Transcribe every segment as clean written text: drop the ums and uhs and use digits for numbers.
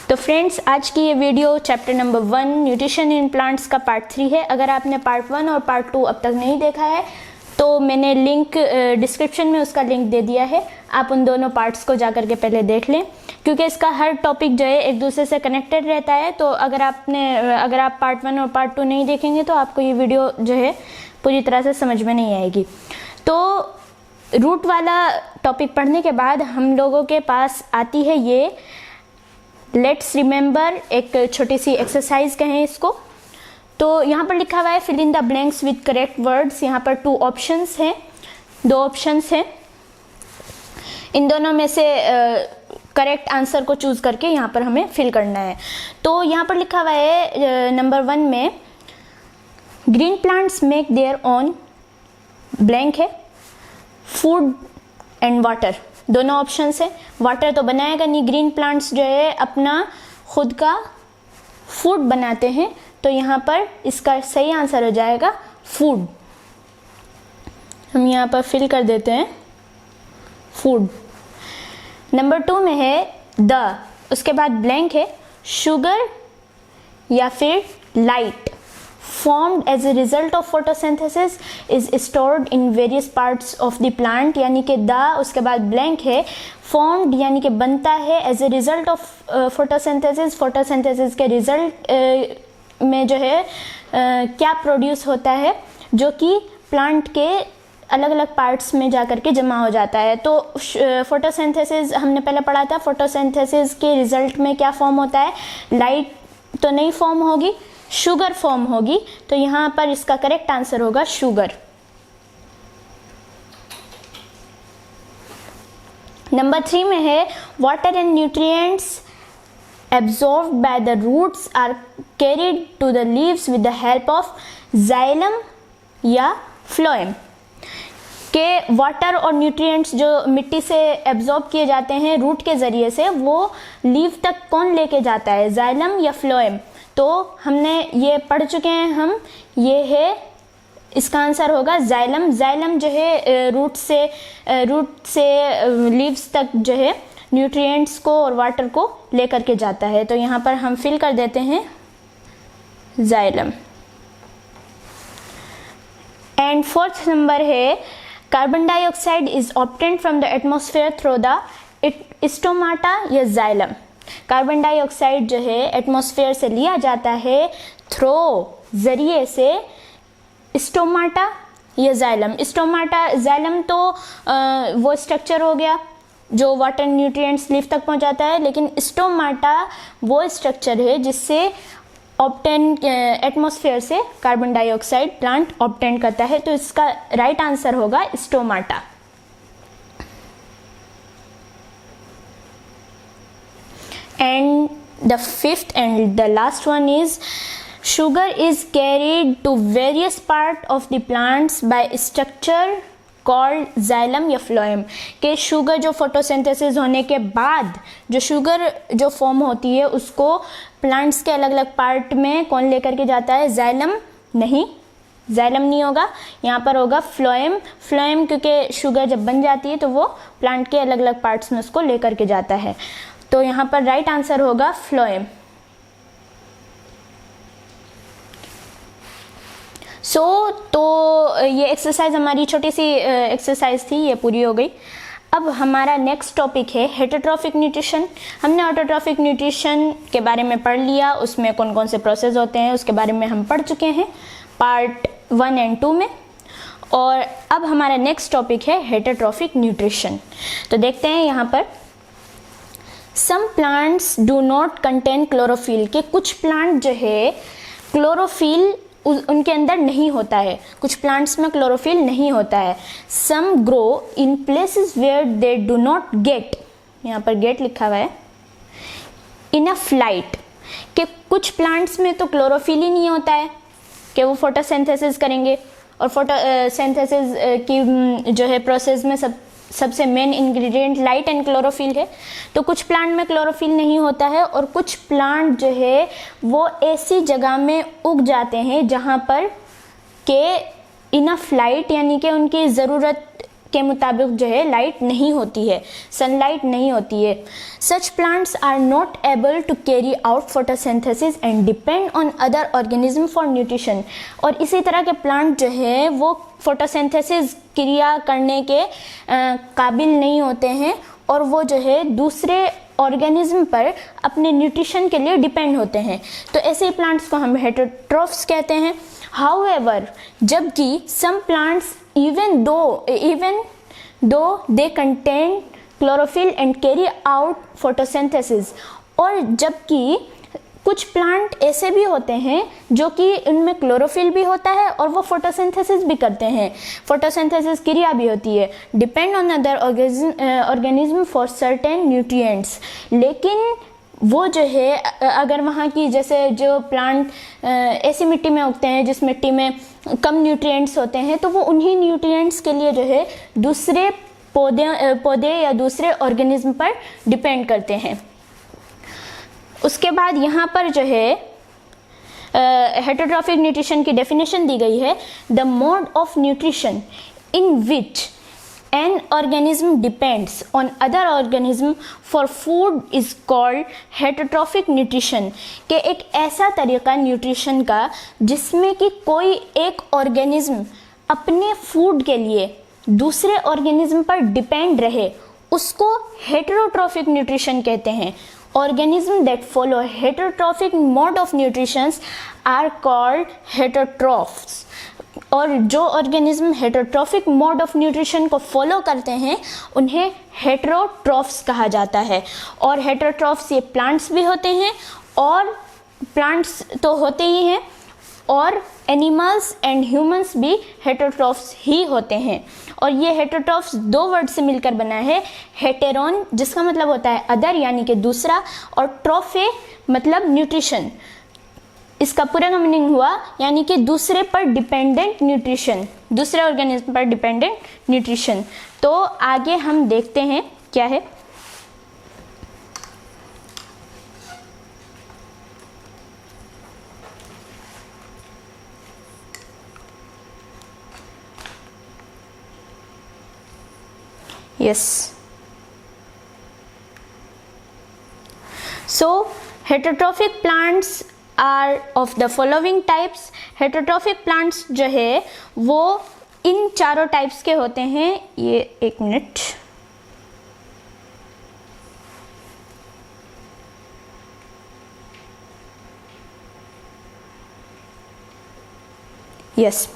तो फ्रेंड्स, आज की ये video chapter number 1 nutrition in plants का पार्ट 3 है। अगर आपने पार्ट 1 और पार्ट 2 अब तक नहीं देखा है तो मैंने लिंक डिस्क्रिप्शन में उसका लिंक दे दिया है। आप उन दोनों पार्ट्स को जाकर के पहले देख लें, क्योंकि इसका हर टॉपिक जो है एक दूसरे से कनेक्टेड रहता है। तो अगर आप पार्ट 1 और पार्ट 2 नहीं देखेंगे तो आपको ये वीडियो जो है पूरी तरह से समझ में नहीं आएगी। तो रूट वाला टॉपिक पढ़ने के बाद हम लोगों के पास आती है ये लेट्स रिमेंबर, एक छोटी सी एक्सरसाइज कहें इसको। तो यहाँ पर लिखा हुआ है fill in the blanks with correct words. यहाँ पर 2 ऑप्शंस हैं, 2 ऑप्शंस हैं। इन दोनों में से करेक्ट आंसर को चूज करके यहाँ पर हमें फिल करना है। तो यहाँ पर लिखा हुआ है नंबर 1 में green plants make their own blank है फूड एंड वाटर। दोनों ऑप्शंस है। वाटर तो बनाएगा नहीं, ग्रीन प्लांट्स जो है अपना खुद का फूड बनाते हैं। तो यहाँ पर इसका सही आंसर हो जाएगा फूड। हम यहाँ पर फिल कर देते हैं फूड। नंबर 2 में है द, उसके बाद ब्लैंक है शुगर या फिर light formed as a result of photosynthesis is stored in various parts of the plant। यानी कि द उसके बाद ब्लैंक है formed यानी कि बनता है as a result of photosynthesis। photosynthesis के रिजल्ट में जो है क्या प्रोड्यूस होता है, जो कि प्लांट के अलग अलग पार्ट्स में जाकर के जमा हो जाता है। तो फोटोसिंथेसिस हमने पहले पढ़ा था। फोटोसिंथेसिस के रिजल्ट में क्या फॉर्म होता है, लाइट तो नहीं फॉर्म होगी, शुगर फॉर्म होगी। तो यहां पर इसका करेक्ट आंसर होगा शुगर। नंबर 3 में है water and nutrients absorbed by the roots are carried to the leaves with the help of xylem या फ्लोएम। के वाटर और न्यूट्रिएंट्स जो मिट्टी से एब्जॉर्ब किए जाते हैं रूट के जरिए से, वो लीव तक कौन लेके जाता है, जाइलम या फ्लोएम। तो हमने ये पढ़ चुके हैं हम, ये है इसका आंसर होगा जाइलम। जाइलम जो है रूट से लीव्स तक जो है न्यूट्रिएंट्स को और वाटर को लेकर के जाता है। तो यहाँ पर हम फिल कर देते हैं जाइलम। एंड 4th नंबर है carbon dioxide is obtained from the atmosphere through the stomata या जाइलम। कार्बन डाइऑक्साइड जो है एटमॉस्फेयर से लिया जाता है थ्रो जरिए से स्टोमाटा या जाइलम। स्टोमाटा जाइलम तो वो स्ट्रक्चर हो गया जो वाटर न्यूट्रिएंट्स लीफ तक पहुंचाता है, लेकिन स्टोमाटा वो स्ट्रक्चर है जिससे एटमॉस्फेयर से कार्बन डाइऑक्साइड प्लांट ऑब्टेन करता है। तो इसका राइट आंसर होगा stomata. And the 5th and the last one is sugar is carried to various part of the plants by structure called xylem या phloem। के शुगर जो photosynthesis होने के बाद जो शुगर जो फॉर्म होती है उसको प्लांट्स के अलग अलग पार्ट में कौन लेकर के जाता है, जाइलम नहीं, जाइलम नहीं होगा, यहाँ पर होगा फ्लोएम। फ्लोएम क्योंकि शुगर जब बन जाती है तो वो प्लांट के अलग अलग पार्ट्स में उसको लेकर के जाता है। तो यहाँ पर राइट आंसर होगा फ्लोएम। तो ये एक्सरसाइज हमारी छोटी सी एक्सरसाइज थी, ये पूरी हो गई। अब हमारा नेक्स्ट टॉपिक है हेटेरोट्रॉफिक न्यूट्रिशन। हमने ऑटोट्रॉफिक न्यूट्रिशन के बारे में पढ़ लिया, उसमें कौन कौन से प्रोसेस होते हैं उसके बारे में हम पढ़ चुके हैं पार्ट 1 और 2 में। और अब हमारा नेक्स्ट टॉपिक है हेटेरोट्रॉफिक न्यूट्रिशन। तो देखते हैं यहाँ पर some plants do not contain chlorophyll. के कुछ प्लांट जो है क्लोरोफिल उनके अंदर नहीं होता है, कुछ प्लांट्स में क्लोरोफिल नहीं होता है। Some grow in places where they do not get, यहाँ पर गेट लिखा हुआ है, इनफ लाइट। के कुछ प्लांट्स में तो क्लोरोफिल ही नहीं होता है कि वो फोटोसिंथेसिस करेंगे, और फोटोसिंथेसिस की जो है प्रोसेस में सबसे main ingredient light and chlorophyll है। तो कुछ प्लांट में क्लोरोफिल नहीं होता है, और कुछ प्लांट जो है वो ऐसी जगह में उग जाते हैं जहाँ पर के इनफ लाइट यानी कि उनकी ज़रूरत के मुताबिक जो है लाइट नहीं होती है, सनलाइट नहीं होती है। Such plants are not able to carry out photosynthesis and depend on other organism for nutrition. और इसी तरह के प्लांट जो है वो फोटोसिंथेसिस क्रिया करने के काबिल नहीं होते हैं और वो जो है दूसरे ऑर्गेनिज्म पर अपने न्यूट्रिशन के लिए डिपेंड होते हैं। तो ऐसे प्लांट्स को हम हेटेरोट्रॉफ्स कहते हैं। हाउएवर, जबकि सम plants even though they contain chlorophyll and carry out photosynthesis, और जबकि कुछ प्लांट ऐसे भी होते हैं जो कि उनमें क्लोरोफिल भी होता है और वो फोटोसिंथेसिस भी करते हैं, फोटोसिंथेसिस क्रिया भी होती है। Depend on other organism for certain nutrients, लेकिन वो जो है अगर वहाँ की जैसे जो प्लांट ऐसी मिट्टी में उगते हैं जिस मिट्टी में कम न्यूट्रिएंट्स होते हैं, तो वो उन्हीं न्यूट्रिएंट्स के लिए जो है दूसरे पौधे या दूसरे ऑर्गेनिज्म पर डिपेंड करते हैं। उसके बाद यहाँ पर जो है हेटेरोट्रॉफिक न्यूट्रिशन की डेफिनेशन दी गई है। The mode of nutrition in which an organism depends on other organism for food is called heterotrophic nutrition, के एक ऐसा तरीका न्यूट्रिशन का जिसमें कि कोई एक ऑर्गेनिज्म अपने फूड के लिए दूसरे ऑर्गेनिज्म पर डिपेंड रहे, उसको हेटेरोट्रॉफिक न्यूट्रिशन कहते हैं। Organisms that follow heterotrophic mode of nutrition are called heterotrophs। और जो organism heterotrophic mode of nutrition को फॉलो करते हैं उन्हें हेटेरोट्रॉफ्स कहा जाता है। और हेटेरोट्रॉफ्स ये प्लांट्स भी होते हैं, और प्लांट्स तो होते ही हैं, और एनिमल्स एंड ह्यूमंस भी हेटेरोट्रॉफ्स ही होते हैं। और ये हेटेरोट्रॉफ्स दो वर्ड से मिलकर बना है। हेटेरोन जिसका मतलब होता है अदर यानी कि दूसरा, और ट्रॉफे मतलब न्यूट्रिशन। इसका पूरा का मीनिंग हुआ यानी कि दूसरे पर डिपेंडेंट न्यूट्रिशन, दूसरे ऑर्गेनिज्म पर डिपेंडेंट न्यूट्रिशन। तो आगे हम देखते हैं क्या है। Yes. So heterotrophic plants are of the following types। heterotrophic plants जो है वो इन चारों टाइप्स के होते हैं। ये एक मिनट, यस,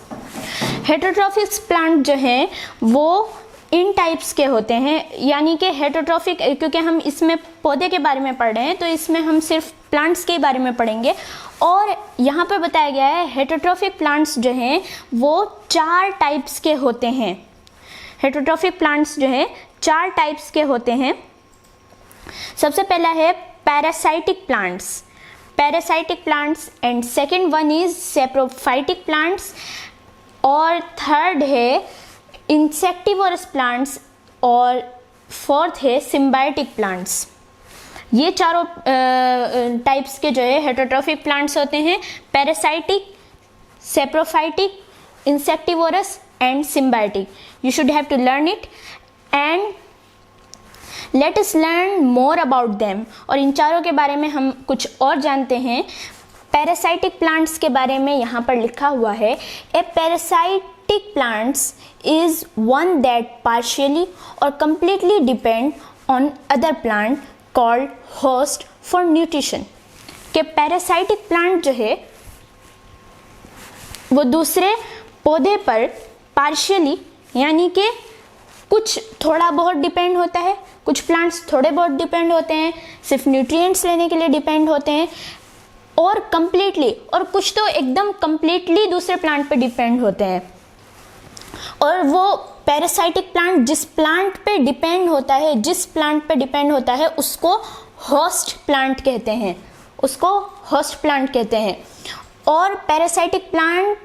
हेटेरोट्रॉफिक प्लांट जो है वो इन टाइप्स के होते हैं। यानी कि हेटेरोट्रॉफिक, क्योंकि हम इसमें पौधे के बारे में पढ़ रहे हैं तो इसमें हम सिर्फ प्लांट्स के बारे में पढ़ेंगे। और यहाँ पर बताया गया है हेटेरोट्रॉफिक प्लांट्स जो हैं वो 4 टाइप्स के होते हैं। हेटेरोट्रॉफिक प्लांट्स जो है 4 टाइप्स के होते हैं। सबसे पहला है parasitic plants, parasitic plants, and second one is saprophytic plants, और थर्ड है इंसेक्टिवोरस प्लांट्स, और फोर्थ है सिम्बायोटिक प्लांट्स। ये चारों टाइप्स के जो है हेटेरोट्रॉफिक प्लांट्स होते हैं। Parasitic, saprophytic, insectivorous and symbiotic. You should have to learn it and let us learn more about them. और इन चारों के बारे में हम कुछ और जानते हैं। पैरासाइटिक प्लांट्स के बारे में यहाँ पर लिखा हुआ है, a parasitic plants is one that partially or completely depend on other plant called host for nutrition। के पैरासाइटिक प्लांट जो है वो दूसरे पौधे पर पार्शियली यानी कि कुछ थोड़ा बहुत डिपेंड होता है, कुछ प्लांट्स थोड़े बहुत डिपेंड होते हैं, सिर्फ न्यूट्रिएंट्स लेने के लिए डिपेंड होते हैं, और कंप्लीटली, और कुछ तो एकदम कंप्लीटली दूसरे प्लांट पे डिपेंड होते हैं। और वो पैरासाइटिक प्लांट जिस प्लांट पे डिपेंड होता है, जिस प्लांट पे डिपेंड होता है उसको होस्ट प्लांट कहते हैं, उसको होस्ट प्लांट कहते हैं। और पैरासाइटिक प्लांट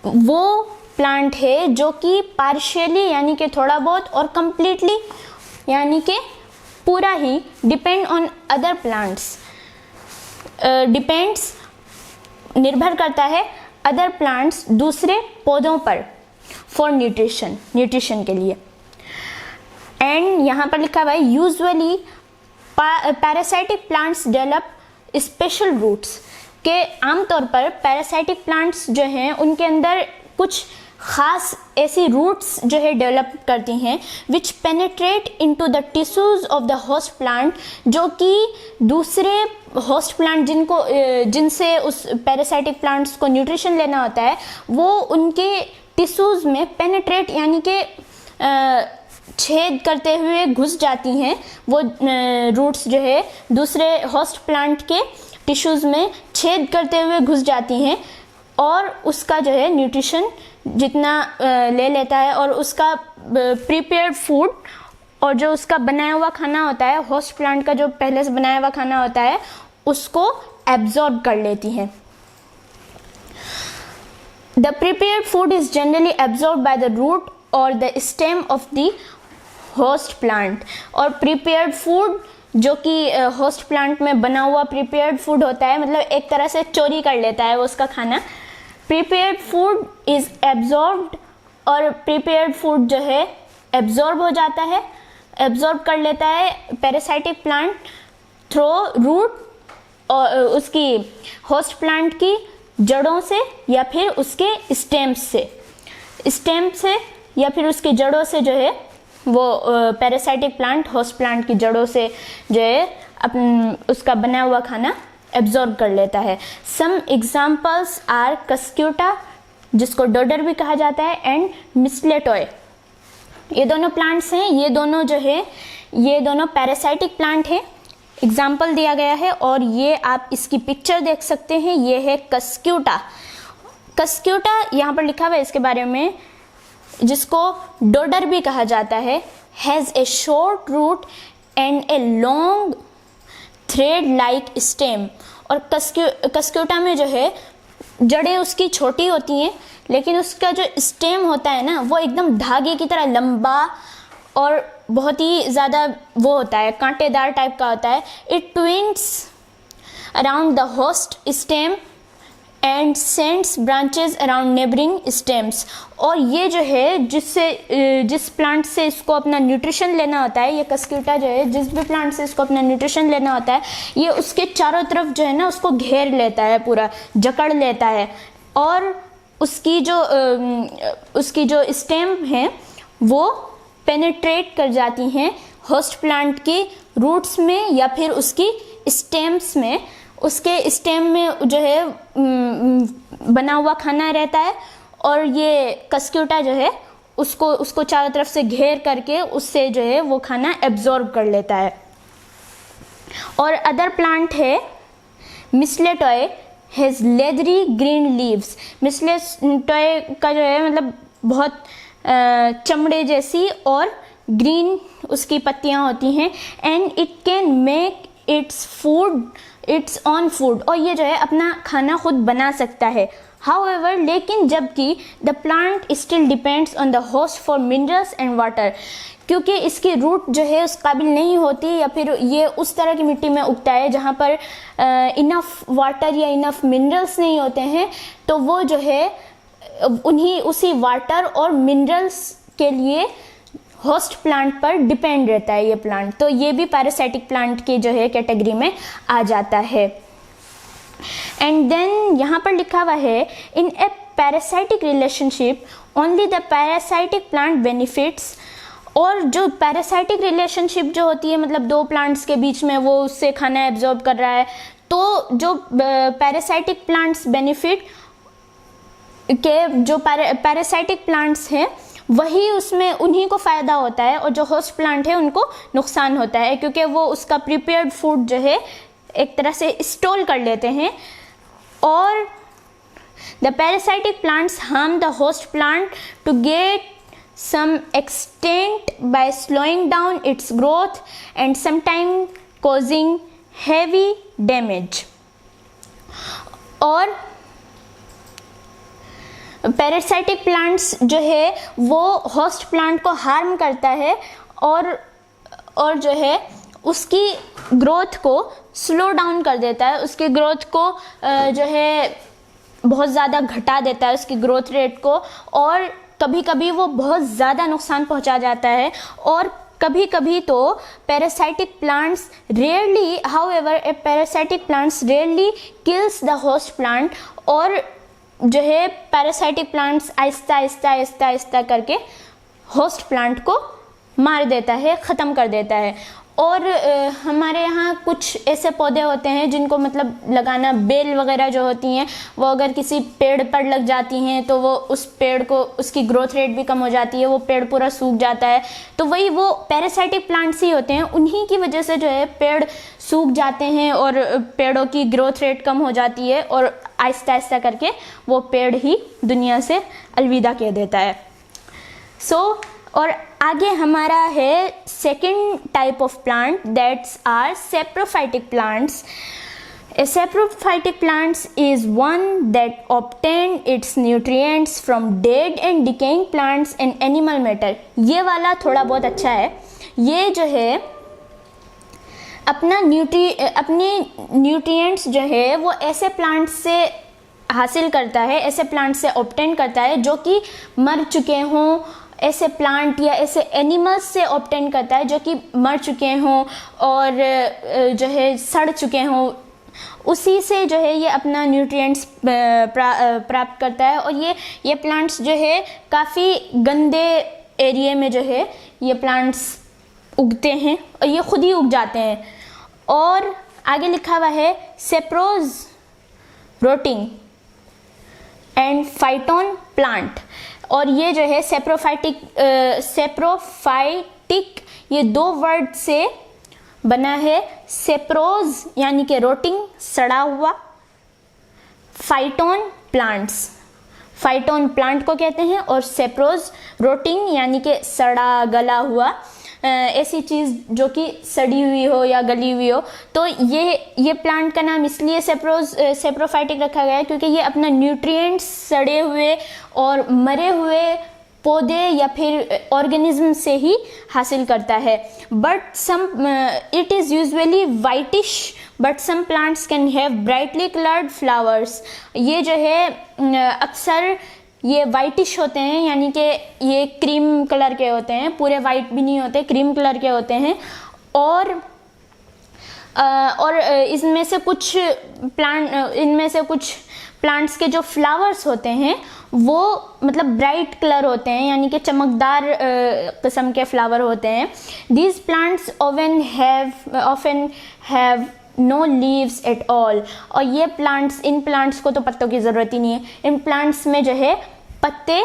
वो प्लांट है जो कि पार्शियली यानी कि थोड़ा बहुत, और कंप्लीटली यानी कि पूरा ही डिपेंड ऑन अदर प्लांट्स, निर्भर करता है अदर प्लांट्स दूसरे पौधों पर। फॉर न्यूट्रिशन के लिए। एंड यहाँ पर लिखा हुआ है usually parasitic plants develop special roots, के आमतौर पर पैरासाइटिक प्लांट्स जो हैं उनके अंदर कुछ खास ऐसी रूट्स जो है डेवलप करती हैं which penetrate into the tissues of the host plant, जो कि दूसरे होस्ट प्लांट जिनसे उस पैरासाइटिक प्लांट्स को न्यूट्रिशन लेना होता है वो उनके टिश्यूज में पेनेट्रेट यानी कि छेद करते हुए घुस जाती हैं। वो रूट्स जो है दूसरे होस्ट प्लांट के टिश्यूज में छेद करते हुए घुस जाती हैं और उसका जो है न्यूट्रिशन जितना ले लेता है और उसका प्रिपेयर्ड फूड और जो उसका बनाया हुआ खाना होता है, होस्ट प्लांट का जो पहले से बनाया हुआ खाना होता है, उसको एब्जॉर्ब कर लेती हैं। The prepared food is generally absorb by the root और the stem of the host plant. और प्रिपेयर्ड फूड जो कि होस्ट प्लांट में बना हुआ प्रिपेयर्ड फूड होता है, मतलब एक तरह से चोरी कर लेता है वो उसका खाना। प्रिपेयर्ड फूड इज एब्जॉर्ब्ड, और प्रिपेयर्ड फूड जो है एब्जॉर्ब हो जाता है, एब्जॉर्ब कर लेता है पैरासाइटिक प्लांट थ्रू रूट और उसकी होस्ट प्लांट की जड़ों से या फिर उसके स्टेम्स से या फिर उसकी जड़ों से जो है वो पैरासाइटिक प्लांट होस्ट प्लांट की जड़ों से जो है उसका बना हुआ खाना एब्जॉर्ब कर लेता है। सम एग्जाम्पल्स आर कस्क्यूटा, जिसको डोडर भी कहा जाता है, एंड मिसलेटॉय। ये दोनों प्लांट्स हैं, ये दोनों जो है ये दोनों पैरासाइटिक प्लांट हैं। एग्जाम्पल दिया गया है और ये आप इसकी पिक्चर देख सकते हैं, ये है कस्क्यूटा। कस्क्यूटा यहाँ पर लिखा हुआ है इसके बारे में, जिसको डोडर भी कहा जाता है, has a short root and a long thread like stem. और कस्क्यूटा में जो है जड़ें उसकी छोटी होती हैं, लेकिन उसका जो स्टेम होता है ना वो एकदम धागे की तरह लंबा और बहुत ही ज़्यादा वो होता है, कांटेदार टाइप का होता है। It twins around the host stem and sends branches around neighbouring stems. और ये जो है जिस प्लांट से इसको अपना न्यूट्रिशन लेना होता है, ये कस्क्यूटा जो है जिस भी प्लांट से इसको अपना न्यूट्रिशन लेना होता है, ये उसके चारों तरफ जो है ना उसको घेर लेता है, पूरा जकड़ लेता है। और उसकी जो स्टेम है वो पेनिट्रेट कर जाती हैं होस्ट प्लांट की रूट्स में या फिर उसकी स्टेम्स में। उसके स्टेम में जो है बना हुआ खाना रहता है और ये कस्क्यूटा जो है उसको चारों तरफ से घेर करके उससे जो है वो खाना एब्जॉर्ब कर लेता है। और अदर प्लांट है मिसलेटॉय, हैज़ लेदरी ग्रीन लीव्स। मिसलेटॉय का जो है मतलब बहुत चमड़े जैसी और ग्रीन उसकी पत्तियां होती हैं। And it can make it's on food, और ये जो है अपना खाना खुद बना सकता है। हाउएवर, लेकिन जबकि the plant still depends on the host for minerals and water, क्योंकि इसकी रूट जो है उस काबिल नहीं होती या फिर ये उस तरह की मिट्टी में उगता है जहाँ पर इनफ वाटर या इनफ मिनरल्स नहीं होते हैं, तो वो जो है उसी वाटर और मिनरल्स के लिए होस्ट प्लांट पर डिपेंड रहता है ये प्लांट। तो ये भी पैरासाइटिक प्लांट की जो है कैटेगरी में आ जाता है। एंड देन यहाँ पर लिखा हुआ है in a parasitic relationship only the parasitic plant benefits. और जो पैरासाइटिक रिलेशनशिप जो होती है मतलब दो प्लांट्स के बीच में वो उससे खाना एब्जॉर्ब कर रहा है, तो जो पैरासाइटिक प्लांट्स बेनिफिट के जो पैरासाइटिक प्लांट्स हैं वही उसमें उन्हीं को फ़ायदा होता है और जो होस्ट प्लांट है उनको नुकसान होता है, क्योंकि वो उसका प्रिपेयर्ड फूड जो है एक तरह से स्टोल कर लेते हैं। और the parasitic plants harm the host plant to get some extent by slowing down its growth and sometimes causing heavy damage। और पैरासाइटिक प्लांट्स जो है वो होस्ट प्लांट को हार्म करता है और जो है उसकी ग्रोथ को स्लो डाउन कर देता है, उसकी ग्रोथ को जो है बहुत ज़्यादा घटा देता है, उसकी ग्रोथ रेट को, और कभी कभी वो बहुत ज़्यादा नुकसान पहुंचा जाता है, और कभी कभी तो parasitic plants rarely, however A parasitic plants rarely kills the host plant, और जो है पैरासाइटिक प्लांट्स आहिस्ता आहिस्ता आहिस्ता आहिस्ता करके होस्ट प्लांट को मार देता है, ख़त्म कर देता है। और हमारे यहाँ कुछ ऐसे पौधे होते हैं जिनको मतलब लगाना, बेल वगैरह जो होती हैं वो अगर किसी पेड़ पर लग जाती हैं तो वो उस पेड़ को, उसकी ग्रोथ रेट भी कम हो जाती है, वो पेड़ पूरा सूख जाता है। तो वही वो पैरासाइटिक प्लांट्स ही होते हैं, उन्हीं की वजह से जो है पेड़ सूख जाते हैं और पेड़ों की ग्रोथ रेट कम हो जाती है, और आहिस्ता आहिस्ता करके वो पेड़ ही दुनिया से अलविदा कह देता है। और आगे हमारा है second type of plant, that's are saprophytic plants. A saprophytic plants is one that obtain its nutrients from dead and decaying plants and animal matter। ये वाला थोड़ा बहुत अच्छा है। ये जो है अपने न्यूट्रिएंट्स जो है वो ऐसे प्लांट्स से हासिल करता है, ऐसे प्लांट से ऑब्टेन करता है जो कि मर चुके हों, ऐसे प्लांट या ऐसे एनिमल्स से ऑब्टेन करता है जो कि मर चुके हों और जो है सड़ चुके हों, उसी से जो है ये अपना न्यूट्रिएंट्स प्राप्त करता है। और ये प्लांट्स जो है काफ़ी गंदे एरिया में जो है ये प्लांट्स उगते हैं और ये खुद ही उग जाते हैं। और आगे लिखा हुआ है सेप्रोज रोटिंग एंड फाइटोन प्लांट, और ये जो है सेप्रोफाइटिक ये दो वर्ड से बना है। सेप्रोज यानी कि रोटिंग, सड़ा हुआ, फाइटोन प्लांट्स, फाइटोन प्लांट को कहते हैं, और सेप्रोज रोटिंग यानी कि सड़ा गला हुआ, ऐसी चीज़ जो कि सड़ी हुई हो या गली हुई हो। तो ये प्लांट का नाम इसलिए सेप्रोफाइटिक रखा गया है क्योंकि ये अपना न्यूट्रिएंट्स सड़े हुए और मरे हुए पौधे या फिर ऑर्गेनिज्म से ही हासिल करता है। But some it is usually whitish but some plants can have brightly coloured flowers. ये जो है अक्सर ये वाइटिश होते हैं, यानी कि ये क्रीम कलर के होते हैं, पूरे वाइट भी नहीं होते, क्रीम कलर के होते हैं। और इनमें से कुछ प्लांट्स के जो फ्लावर्स होते हैं वो मतलब ब्राइट कलर होते हैं, यानी कि चमकदार किस्म के फ्लावर होते हैं। These plants often have no leaves at all. और ये प्लांट्स, इन प्लांट्स को तो पत्तों की ज़रूरत ही नहीं है, इन प्लांट्स में जो है पत्ते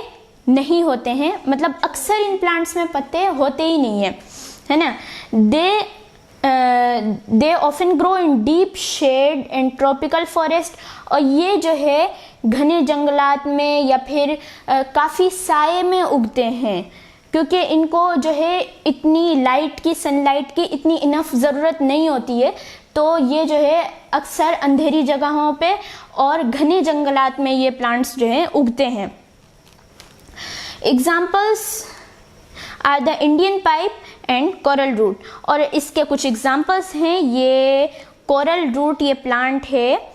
नहीं होते हैं, मतलब अक्सर इन प्लांट्स में पत्ते होते ही नहीं है ना। They often grow in deep shade and tropical forest. और ये जो है घने जंगलात में या फिर काफ़ी साए में उगते हैं, क्योंकि इनको जो है इतनी लाइट की, सनलाइट की इतनी इनफ ज़रूरत नहीं होती है। तो ये जो है अक्सर अंधेरी जगहों पे और घने जंगलात में ये प्लांट्स जो हैं उगते हैं। Examples are the Indian pipe and coral root. और इसके कुछ एग्जाम्पल्स हैं। ये कोरल रूट ये प्लांट है,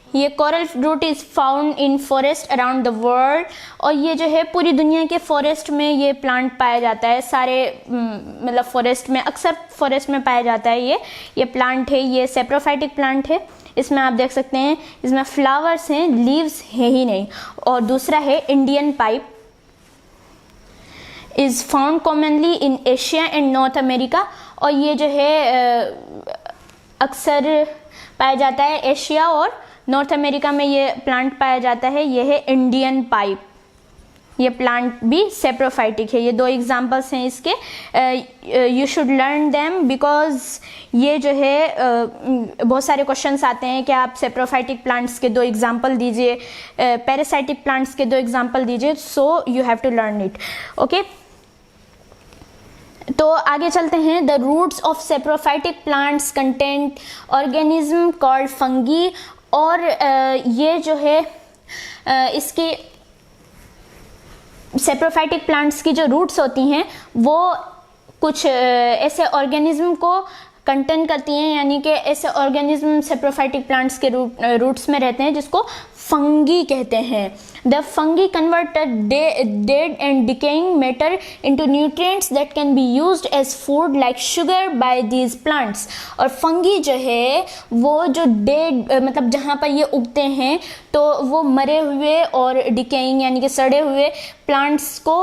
ये coral root is found in forest around the world. और ये जो है पूरी दुनिया के फॉरेस्ट में ये प्लांट पाया जाता है, सारे मतलब फॉरेस्ट में, अक्सर फॉरेस्ट में पाया जाता है ये प्लांट है। ये सेप्रोफाइटिक प्लांट है, इसमें आप देख सकते हैं इसमें फ्लावर्स हैं, लीव्स है ही नहीं। और दूसरा है Indian pipe, is found commonly in Asia and north America. और ये जो है अक्सर पाया जाता है एशिया और नॉर्थ अमेरिका में ये प्लांट पाया जाता है। ये है इंडियन पाइप, ये प्लांट भी सेप्रोफाइटिक है। ये दो एग्जांपल्स हैं इसके, you should learn them because ये जो है बहुत सारे क्वेश्चंस आते हैं कि आप सेप्रोफाइटिक प्लांट्स के दो एग्जांपल दीजिए, पैरासाइटिक प्लांट्स के दो एग्जांपल दीजिए, so you have to learn it. Okay, तो आगे चलते हैं। The roots of saprophytic plants content organism called fungi. और ये जो है इसकी सेप्रोफाइटिक प्लांट्स की जो रूट्स होती हैं वो कुछ ऐसे ऑर्गेनिज्म को कंटेन करती हैं, यानी कि ऐसे ऑर्गेनिज्म सेप्रोफाइटिक प्लांट्स के रूट्स में रहते हैं जिसको फंगी कहते हैं। The fungi convert dead and decaying matter into nutrients that can be used as food like sugar by these plants। और फंगी जो है वो जो डेड मतलब जहाँ पर ये उगते हैं तो वो मरे हुए और डिकेइंग यानी कि सड़े हुए प्लांट्स को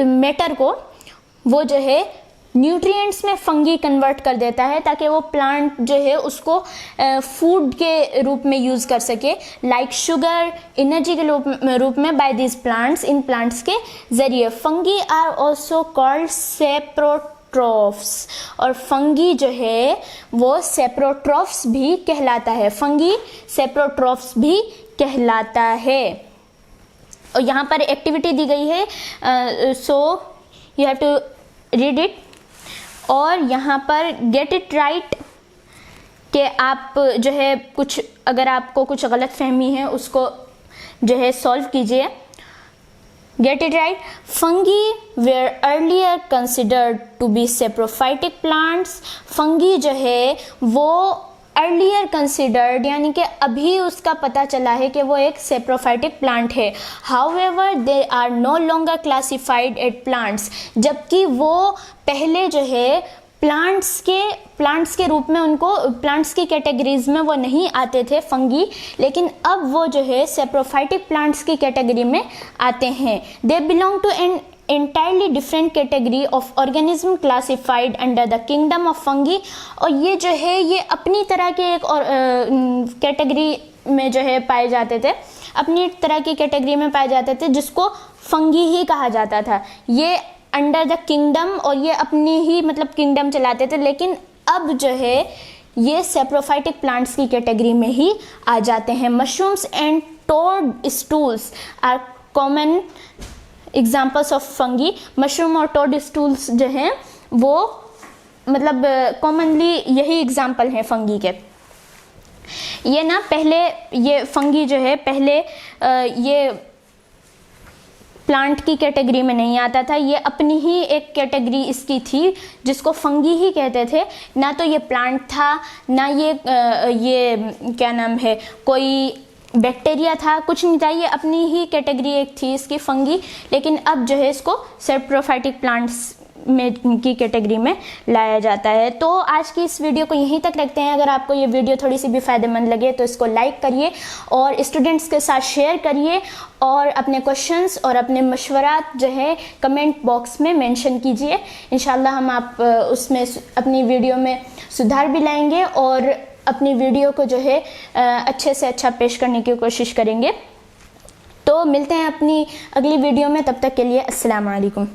मैटर को वो जो है न्यूट्रिएंट्स में फंगी कन्वर्ट कर देता है ताकि वो प्लांट जो है उसको फूड के रूप में यूज़ कर सके, लाइक शुगर एनर्जी के रूप में बाय दिस प्लांट्स, इन प्लांट्स के ज़रिए। Fungi are also called saprotrophs, और फंगी जो है वो सेप्रोट्रॉफ्स भी कहलाता है, फंगी सेप्रोट्रॉफ्स भी कहलाता है। और यहाँ पर एक्टिविटी दी गई है, so you have to read it, और यहाँ पर गेट इट राइट कि आप जो है कुछ अगर आपको कुछ गलत फहमी है उसको जो है सॉल्व कीजिए। Get it right. Fungi were earlier considered to be saprophytic plants. Fungi जो है वो अर्लियर कंसिडर्ड यानी कि अभी उसका पता चला है कि वो एक सेप्रोफाइटिक प्लांट है। However they are no longer classified at plants, जबकि वो पहले जो है प्लांट्स के रूप में उनको प्लांट्स की कैटेगरीज में वो नहीं आते थे फंगी, लेकिन अब वो जो है सेप्रोफाइटिक प्लांट्स की कैटेगरी में आते हैं। They belong to an entirely different category of organism classified under the kingdom of fungi। और ये जो है ये अपनी तरह के एक और कैटेगरी में जो है पाए जाते थे, अपनी तरह की कैटेगरी में पाए जाते थे जिसको फंगी ही कहा जाता था। ये अंडर द किंगडम और ये अपनी ही मतलब किंगडम चलाते थे, लेकिन अब जो है ये सेप्रोफाइटिक प्लांट्स की कैटेगरी में ही आ जाते हैं। Mushrooms and toad stools are common examples of fungi. Mushroom और टोड स्टूल्स जो हैं वो मतलब कॉमनली यही एग्जाम्पल हैं फंगी के। ये ना पहले ये फंगी जो है पहले ये प्लांट की कैटेगरी में नहीं आता था, ये अपनी ही एक कैटेगरी इसकी थी जिसको फंगी ही कहते थे। ना तो ये प्लांट था, ना ये क्या नाम है कोई बैक्टीरिया था, कुछ नहीं था, ये अपनी ही कैटेगरी एक थी इसकी फंगी। लेकिन अब जो है इसको सेप्रोफाइटिक प्लांट्स में की कैटेगरी में लाया जाता है। तो आज की इस वीडियो को यहीं तक रखते हैं। अगर आपको ये वीडियो थोड़ी सी भी फ़ायदेमंद लगे तो इसको लाइक करिए और स्टूडेंट्स के साथ शेयर करिए, और अपने क्वेश्चंस और अपने मशवरात जो है कमेंट बॉक्स में मेंशन कीजिए। इंशाल्लाह हम आप उसमें अपनी वीडियो में सुधार भी लाएंगे और अपनी वीडियो को जो है अच्छे से अच्छा पेश करने की कोशिश करेंगे। तो मिलते हैं अपनी अगली वीडियो में, तब तक के लिए अस्सलाम वालेकुम।